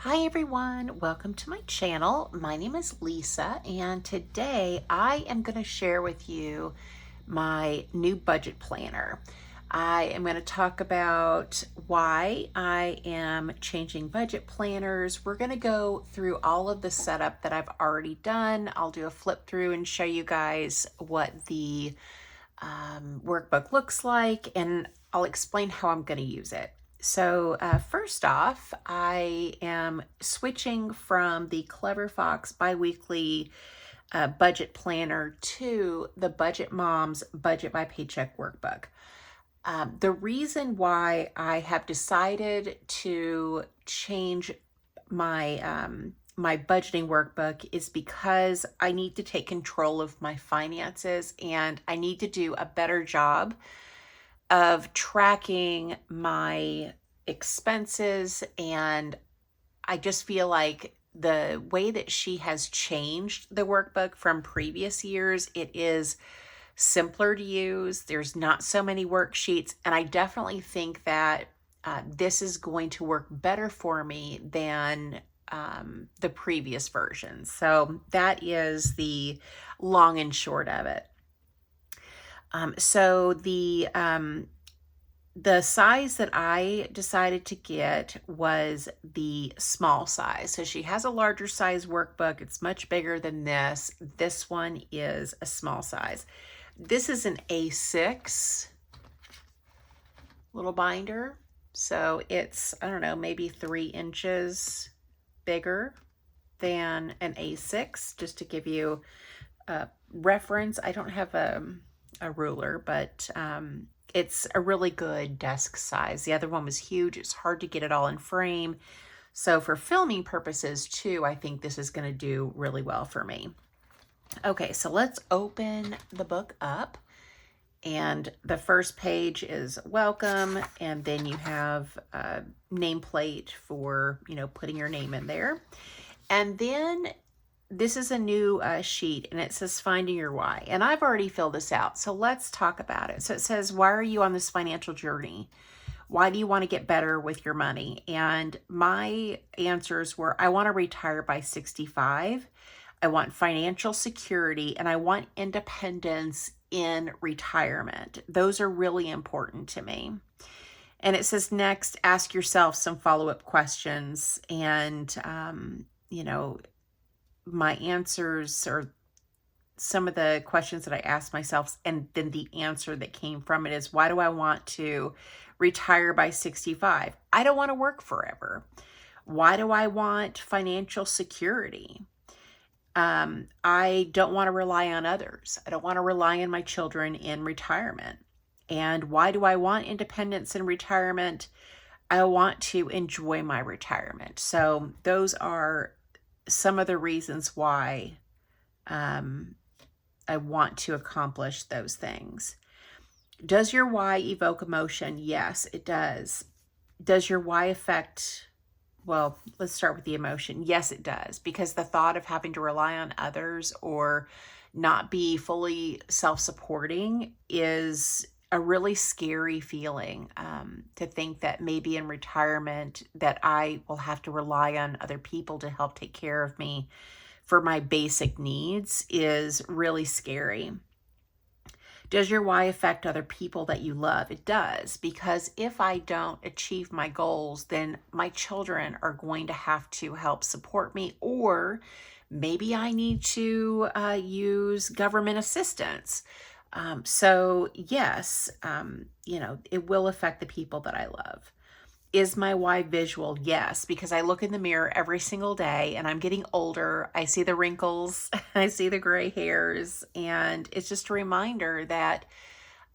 Hi everyone, welcome to my channel. My name is Lisa and today I am going to share with you my new budget planner. I am going to talk about why I am changing budget planners. We're going to go through all of the setup that I've already done. I'll do a flip through and show you guys what the workbook looks like, and I'll explain how I'm going to use it. So first off, I am switching from the Clever Fox biweekly budget planner to the Budget Mom's Budget by Paycheck workbook. The reason why I have decided to change my budgeting workbook is because I need to take control of my finances and I need to do a better job of tracking my expenses. And I just feel like the way that she has changed the workbook from previous years, it is simpler to use. There's not so many worksheets, and I definitely think that this is going to work better for me than the previous version. So that is the long and short of it. So the size that I decided to get was the small size. So she has a larger size workbook. It's much bigger than this. This one is a small size. This is an A6 little binder. So it's, I don't know, maybe 3 inches bigger than an A6, just to give you a reference. I don't have a ruler, but it's a really good desk size. The other one was huge. It's hard to get it all in frame. So for filming purposes too, I think this is going to do really well for me. Okay, so let's open the book up. And the first page is welcome, and then you have a nameplate for, putting your name in there. And then this is a new sheet, and it says finding your why. And I've already filled this out, so let's talk about it. So it says, why are you on this financial journey? Why do you want to get better with your money? And my answers were, I want to retire by 65. I want financial security, and I want independence in retirement. Those are really important to me. And it says next, ask yourself some follow-up questions. And, my answers are some of the questions that I asked myself, and then the answer that came from it is, why do I want to retire by 65? I don't want to work forever. Why do I want financial security? I don't want to rely on others. I don't want to rely on my children in retirement. And why do I want independence in retirement? I want to enjoy my retirement. So those are some of the reasons why I want to accomplish those things. Does your why evoke emotion? Yes, it does. Does your why affect, well, let's start with the emotion. Yes, it does, because the thought of having to rely on others or not be fully self-supporting is a really scary feeling, to think that maybe in retirement that I will have to rely on other people to help take care of me for my basic needs is really scary. Does your why affect other people that you love? It does, because if I don't achieve my goals, then my children are going to have to help support me, or maybe I need to use government assistance. So yes, it will affect the people that I love. Is my why visual? Yes, because I look in the mirror every single day and I'm getting older. I see the wrinkles, I see the gray hairs, and it's just a reminder that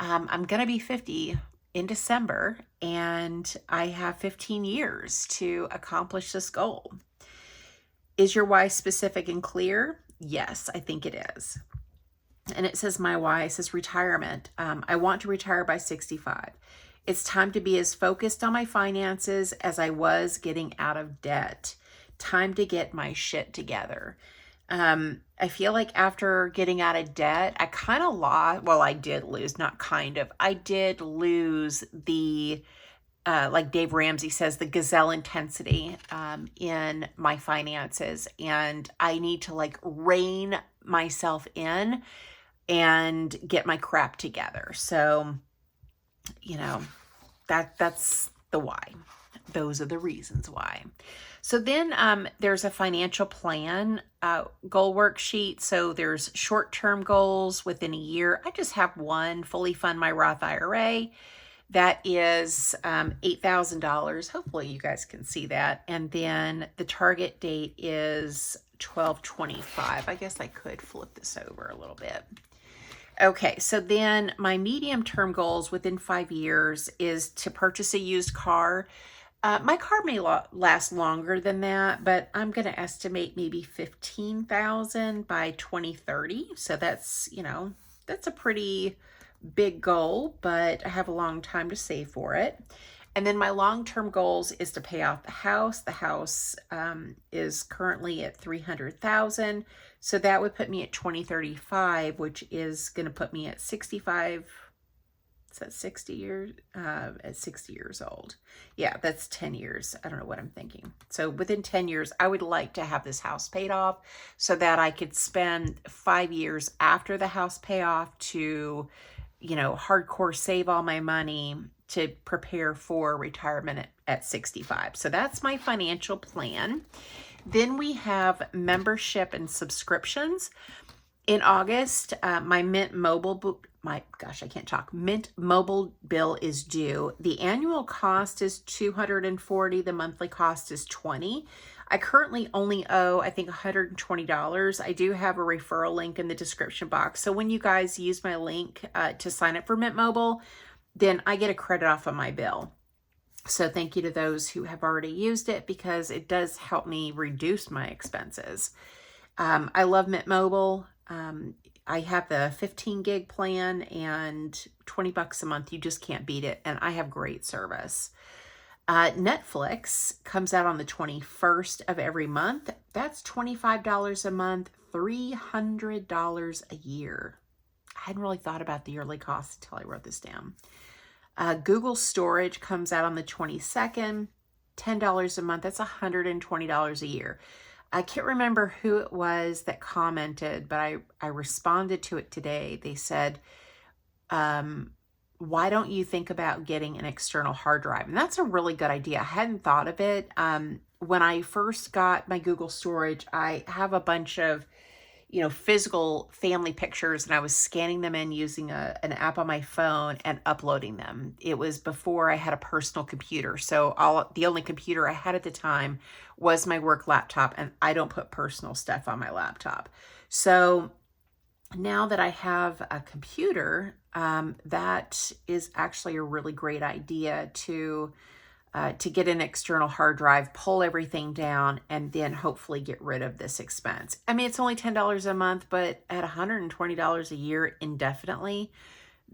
I'm going to be 50 in December and I have 15 years to accomplish this goal. Is your why specific and clear? Yes, I think it is. And it says my why, it says retirement. I want to retire by 65. It's time to be as focused on my finances as I was getting out of debt. Time to get my shit together. I feel like after getting out of debt, I kind of lost, well, I did lose, not kind of, I did lose the like Dave Ramsey says, the gazelle intensity in my finances. And I need to like rein myself in and get my crap together. So, you know, that's the why. Those are the reasons why. So then there's a financial plan goal worksheet. So there's short-term goals within a year. I just have one: fully fund my Roth IRA. That is $8,000. Hopefully you guys can see that. And then the target date is 12/25. I guess I could flip this over a little bit. Okay, so then my medium-term goals within 5 years is to purchase a used car. My car may last longer than that, but I'm going to estimate maybe 15,000 by 2030. So that's, you know, that's a pretty big goal, but I have a long time to save for it. And then my long-term goals is to pay off the house. The house is currently at 300,000. So that would put me at 2035, which is going to put me at 65. Is that 60 years? At 60 years old. Yeah, that's 10 years. I don't know what I'm thinking. So within 10 years, I would like to have this house paid off so that I could spend 5 years after the house payoff to, you know, hardcore save all my money to prepare for retirement at 65. So that's my financial plan. Then we have membership and subscriptions. In August, my Mint Mobile Mint Mobile bill is due. The annual cost is $240. The monthly cost is $20. I currently only owe, I think, $120. I do have a referral link in the description box. So when you guys use my link to sign up for Mint Mobile, then I get a credit off of my bill. So thank you to those who have already used it because it does help me reduce my expenses. I love Mint Mobile. I have the 15 gig plan and $20 a month. You just can't beat it. And I have great service. Netflix comes out on the 21st of every month. That's $25 a month, $300 a year. I hadn't really thought about the yearly cost until I wrote this down. Google Storage comes out on the 22nd, $10 a month. That's $120 a year. I can't remember who it was that commented, but I responded to it today. They said, why don't you think about getting an external hard drive? And that's a really good idea. I hadn't thought of it. When I first got my Google Storage, I have a bunch of, you know, physical family pictures, and I was scanning them in using an app on my phone and uploading them. It was before I had a personal computer. So the only computer I had at the time was my work laptop, and I don't put personal stuff on my laptop. So now that I have a computer, that is actually a really great idea to get an external hard drive, pull everything down, and then hopefully get rid of this expense. I mean, it's only $10 a month, but at $120 a year indefinitely,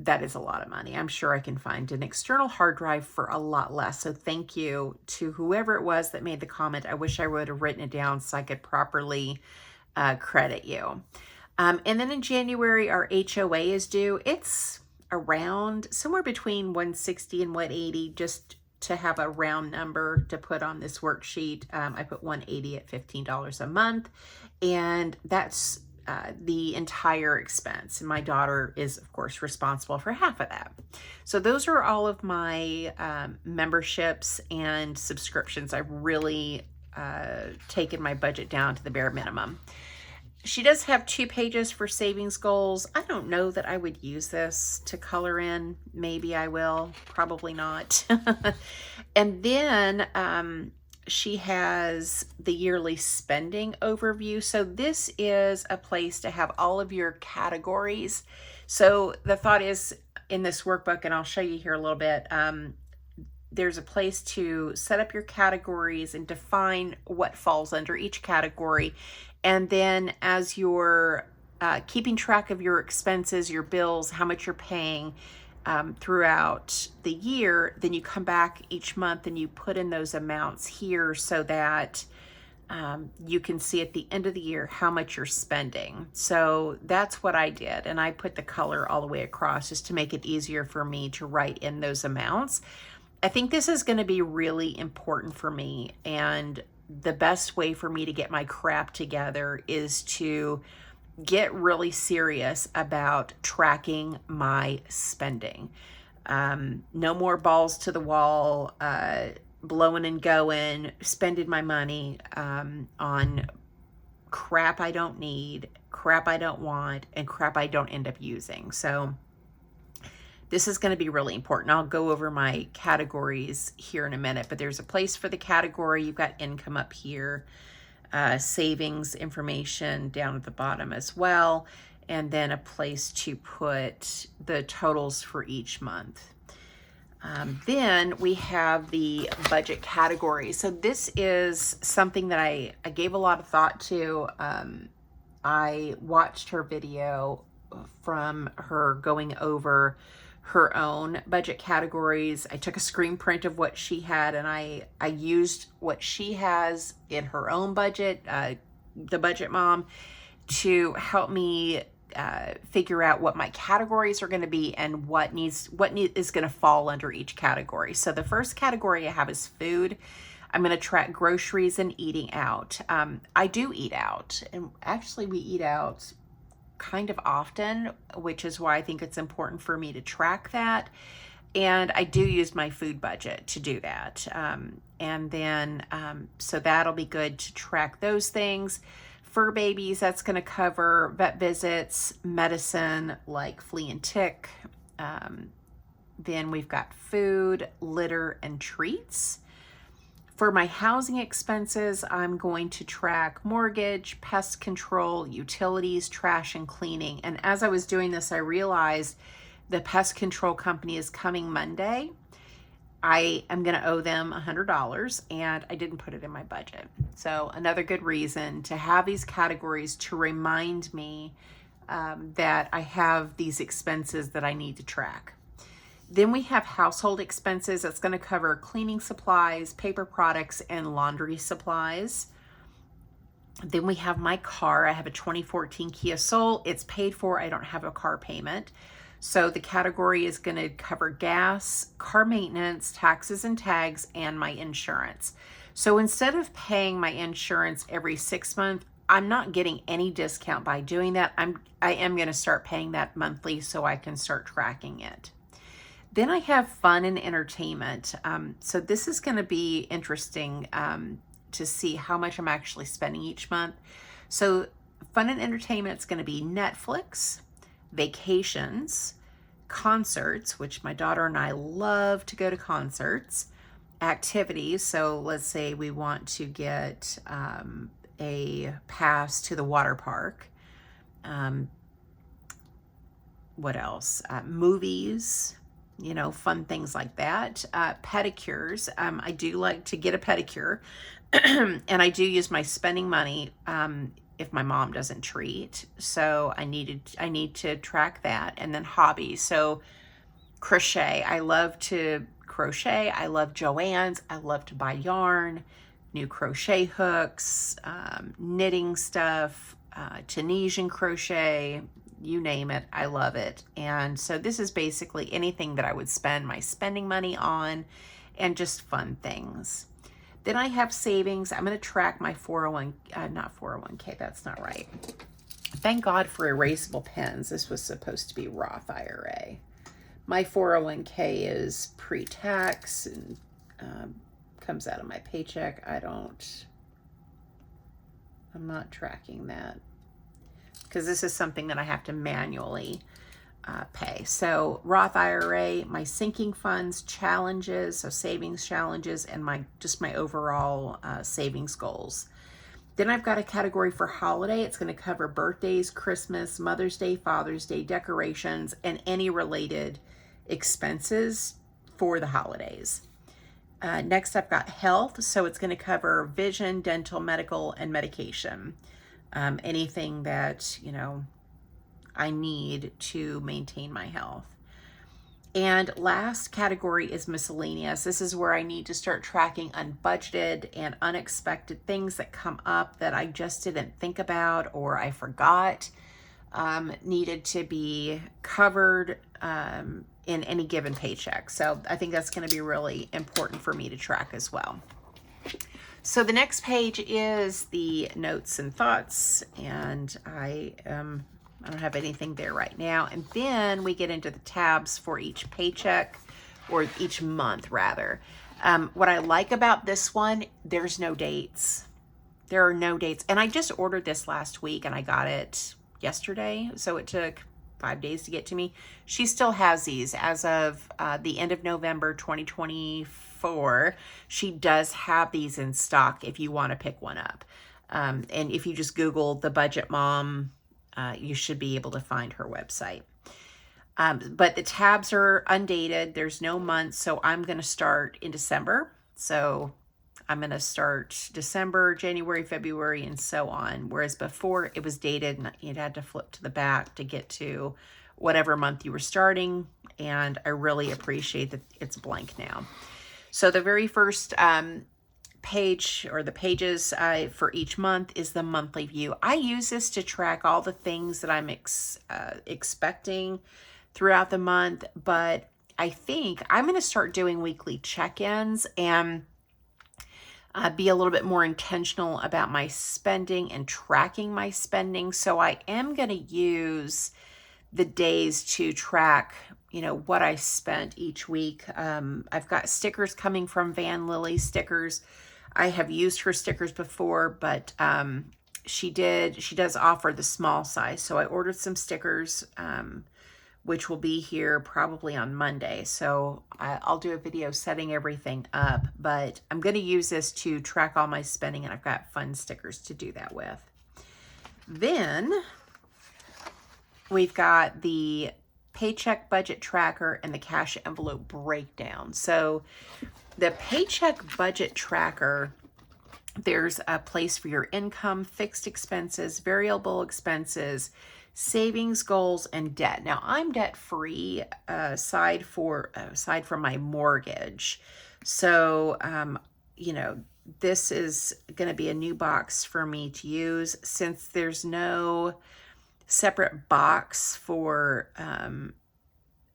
that is a lot of money. I'm sure I can find an external hard drive for a lot less. So thank you to whoever it was that made the comment. I wish I would have written it down so I could properly credit you. And then in January, our HOA is due. It's around somewhere between $160 and $180, just to have a round number to put on this worksheet. I put $180 at $15 a month, and that's the entire expense. And my daughter is, of course, responsible for half of that. So those are all of my memberships and subscriptions. I've really taken my budget down to the bare minimum. She does have 2 pages for savings goals. I don't know that I would use this to color in. Maybe I will, probably not. And then she has the yearly spending overview. So this is a place to have all of your categories. So the thought is in this workbook, and I'll show you here a little bit, there's a place to set up your categories and define what falls under each category. And then as you're keeping track of your expenses, your bills, how much you're paying throughout the year, then you come back each month and you put in those amounts here so that you can see at the end of the year how much you're spending. So that's what I did. And I put the color all the way across just to make it easier for me to write in those amounts. I think this is going to be really important for me, and the best way for me to get my crap together is to get really serious about tracking my spending. No more balls to the wall, blowing and going, spending my money on crap I don't need, crap I don't want, and crap I don't end up using. So this is going to be really important. I'll go over my categories here in a minute, but there's a place for the category. You've got income up here, savings information down at the bottom as well, and then a place to put the totals for each month. Then we have the budget category. So this is something that I gave a lot of thought to. I watched her video from her going over her own budget categories. I took a screen print of what she had, and I used what she has in her own budget, the Budget Mom, to help me figure out what my categories are going to be and what is going to fall under each category. So the first category I have is food. I'm going to track groceries and eating out. I do eat out, and actually we eat out kind of often, which is why I think it's important for me to track that. And I do use my food budget to do that. And then, so that'll be good to track those things. Fur babies, that's going to cover vet visits, medicine like flea and tick. Then we've got food, litter, and treats. For my housing expenses, I'm going to track mortgage, pest control, utilities, trash, and cleaning. And as I was doing this, I realized the pest control company is coming Monday. I am going to owe them $100, and I didn't put it in my budget. So another good reason to have these categories to remind me that I have these expenses that I need to track. Then we have household expenses. That's going to cover cleaning supplies, paper products, and laundry supplies. Then we have my car. I have a 2014 Kia Soul. It's paid for. I don't have a car payment. So the category is going to cover gas, car maintenance, taxes and tags, and my insurance. So instead of paying my insurance every 6 months, I'm not getting any discount by doing that. I am going to start paying that monthly so I can start tracking it. Then I have fun and entertainment. So this is going to be interesting to see how much I'm actually spending each month. So fun and entertainment is going to be Netflix, vacations, concerts, which my daughter and I love to go to concerts, activities. So let's say we want to get a pass to the water park. What else? Movies, fun things like that. Pedicures. I do like to get a pedicure, and I do use my spending money if my mom doesn't treat. So I need to track that. And then hobbies. So crochet. I love to crochet. I love Joann's. I love to buy yarn, new crochet hooks, knitting stuff, Tunisian crochet, you name it, I love it. And so this is basically anything that I would spend my spending money on, and just fun things. Then I have savings. I'm going to track my 401k, that's not right. Thank God for erasable pens. This was supposed to be Roth IRA. My 401k is pre-tax and comes out of my paycheck. I'm not tracking that, because this is something that I have to manually pay. So Roth IRA, my sinking funds, challenges, so savings challenges, and my overall savings goals. Then I've got a category for holiday. It's going to cover birthdays, Christmas, Mother's Day, Father's Day, decorations, and any related expenses for the holidays. Next, I've got health. So it's going to cover vision, dental, medical, and medication. Anything that, I need to maintain my health. And last category is miscellaneous. This is where I need to start tracking unbudgeted and unexpected things that come up that I just didn't think about or I forgot needed to be covered in any given paycheck. So I think that's going to be really important for me to track as well. So the next page is the notes and thoughts, and I don't have anything there right now. And then we get into the tabs for each paycheck, or each month rather. What I like about this one, there's no dates. There are no dates. And I just ordered this last week and I got it yesterday. So it took 5 days to get to me. She still has these as of the end of November 2024. She does have these in stock if you want to pick one up. And if you just Google the Budget Mom, you should be able to find her website. But the tabs are undated. There's no month. So I'm going to start in December. So I'm going to start December, January, February, and so on. Whereas before it was dated and you had to flip to the back to get to whatever month you were starting. And I really appreciate that it's blank now. So the very first page, or the pages for each month, is the monthly view. I use this to track all the things that I'm expecting throughout the month, but I think I'm going to start doing weekly check-ins and be a little bit more intentional about my spending and tracking my spending. So I am going to use the days to track, you know, what I spent each week. I've got stickers coming from Van Lily Stickers. I have used her stickers before, but she does offer the small size. So I ordered some stickers, which will be here probably on Monday. So I'll do a video setting everything up, but I'm going to use this to track all my spending, and I've got fun stickers to do that with. Then we've got the Paycheck Budget Tracker and the Cash Envelope Breakdown. So the Paycheck Budget Tracker, there's a place for your income, fixed expenses, variable expenses, savings, goals, and debt. Now I'm debt free aside from my mortgage. So, you know, this is going to be a new box for me to use since there's no separate box for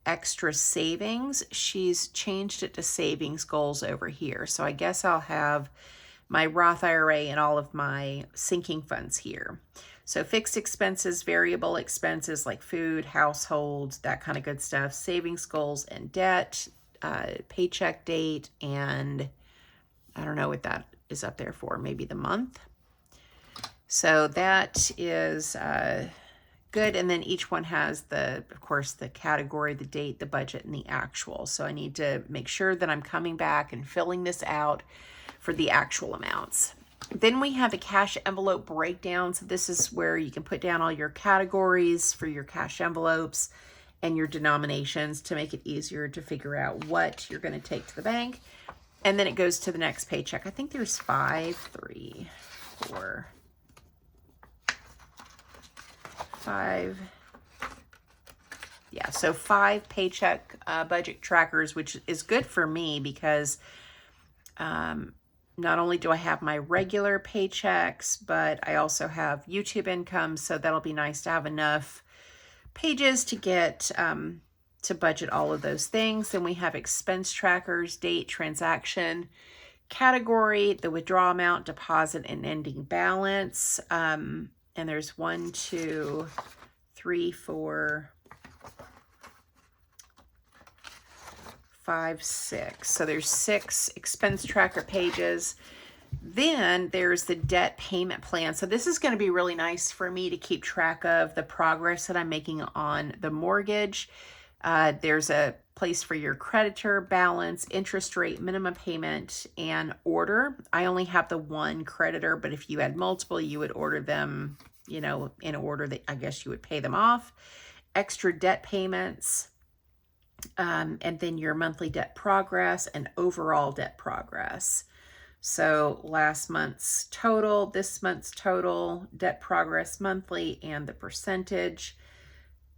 extra savings. She's changed it to savings goals over here. So I guess I'll have my Roth IRA and all of my sinking funds here. So fixed expenses, variable expenses like food, household, that kind of good stuff, savings goals and debt, paycheck date, and I don't know what that is up there for, maybe the month. So that is good. And then each one has of course, the category, the date, the budget, and the actual. So I need to make sure that I'm coming back and filling this out for the actual amounts. Then we have the Cash Envelope Breakdown. So this is where you can put down all your categories for your cash envelopes and your denominations to make it easier to figure out what you're going to take to the bank. And then it goes to the next paycheck. I think there's 5, 3, 4, 5. Yeah, so 5 paycheck budget trackers, which is good for me because not only do I have my regular paychecks, but I also have YouTube income. So that'll be nice to have enough pages to get to budget all of those things. Then we have expense trackers, date, transaction, category, the withdrawal amount, deposit, and ending balance. And there's 1, 2, 3, 4, 5, 6. So there's 6 expense tracker pages. Then there's the debt payment plan. So this is going to be really nice for me to keep track of the progress that I'm making on the mortgage. There's a place for your creditor, balance, interest rate, minimum payment, and order. I only have the one creditor, but if you had multiple, you would order them, you know, in order that I guess you would pay them off. Extra debt payments. And then your monthly debt progress and overall debt progress. So last month's total, this month's total, debt progress monthly, and the percentage,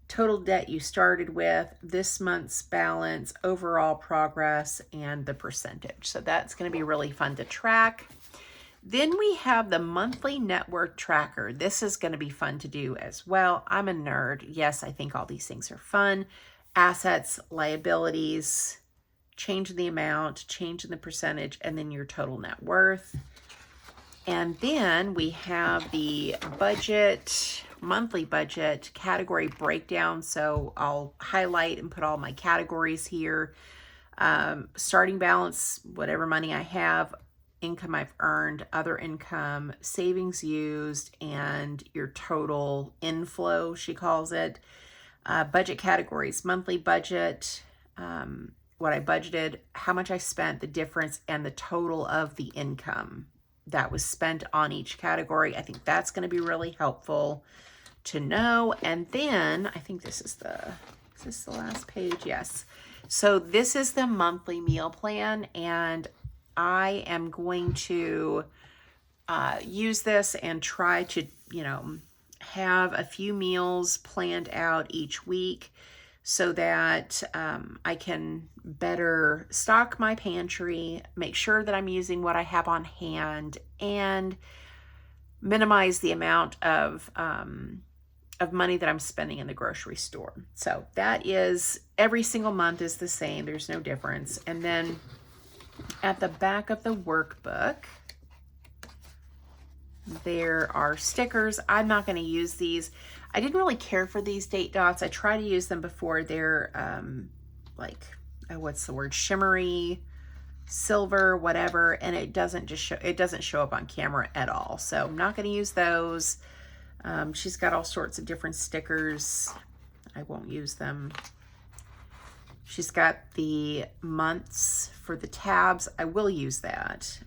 total debt you started with, this month's balance, overall progress, and the percentage. So that's going to be really fun to track. Then we have the monthly net worth tracker. This is going to be fun to do as well. I'm a nerd. Yes, I think all these things are fun. assets, liabilities, change in the amount, change in the percentage, and then your total net worth. And then we have the budget, monthly budget category breakdown. So I'll highlight and put all my categories here. Starting balance, whatever money I have, income I've earned, other income, savings used, and your total inflow, she calls it. Budget categories, monthly budget, what I budgeted, how much I spent, the difference, and the total of the income that was spent on each category. I think that's going to be really helpful to know. And then I think is this the last page? Yes. So this is the monthly meal plan, and I am going to use this and try to, have a few meals planned out each week so that I can better stock my pantry, make sure that I'm using what I have on hand, and minimize the amount of money that I'm spending in the grocery store. So that is, every single month is the same. There's no difference. And then at the back of the workbook, there are stickers. I'm not going to use these. I didn't really care for these date dots. I try to use them before. They're what's the word? Shimmery, silver, whatever, and it doesn't show up on camera at all. So I'm not going to use those. She's got all sorts of different stickers. I won't use them. She's got the months for the tabs. I will use that.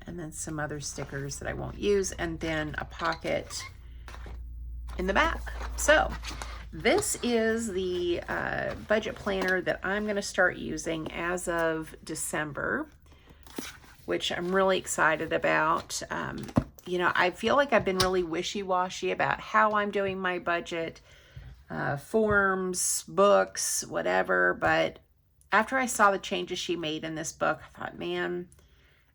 And then some other stickers that I won't use, and then a pocket in the back. So this is the budget planner that I'm going to start using as of December, which I'm really excited about. I feel like I've been really wishy-washy about how I'm doing my budget, forms, books, whatever. But after I saw the changes she made in this book, I thought, man,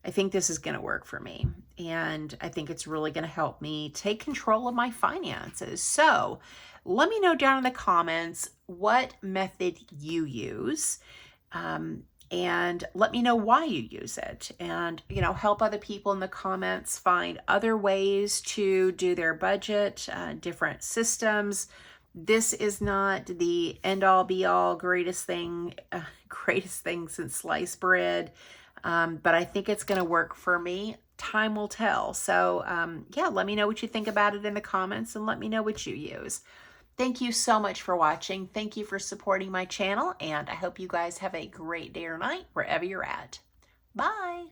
I think this is going to work for me. And I think it's really going to help me take control of my finances. So let me know down in the comments what method you use. And let me know why you use it, and help other people in the comments find other ways to do their budget, different systems. This is not the end all be all greatest thing since sliced bread, but I think it's going to work for me. Time will tell. So yeah, let me know what you think about it in the comments, and let me know what you use. Thank you so much for watching. Thank you for supporting my channel, and I hope you guys have a great day or night wherever you're at. Bye.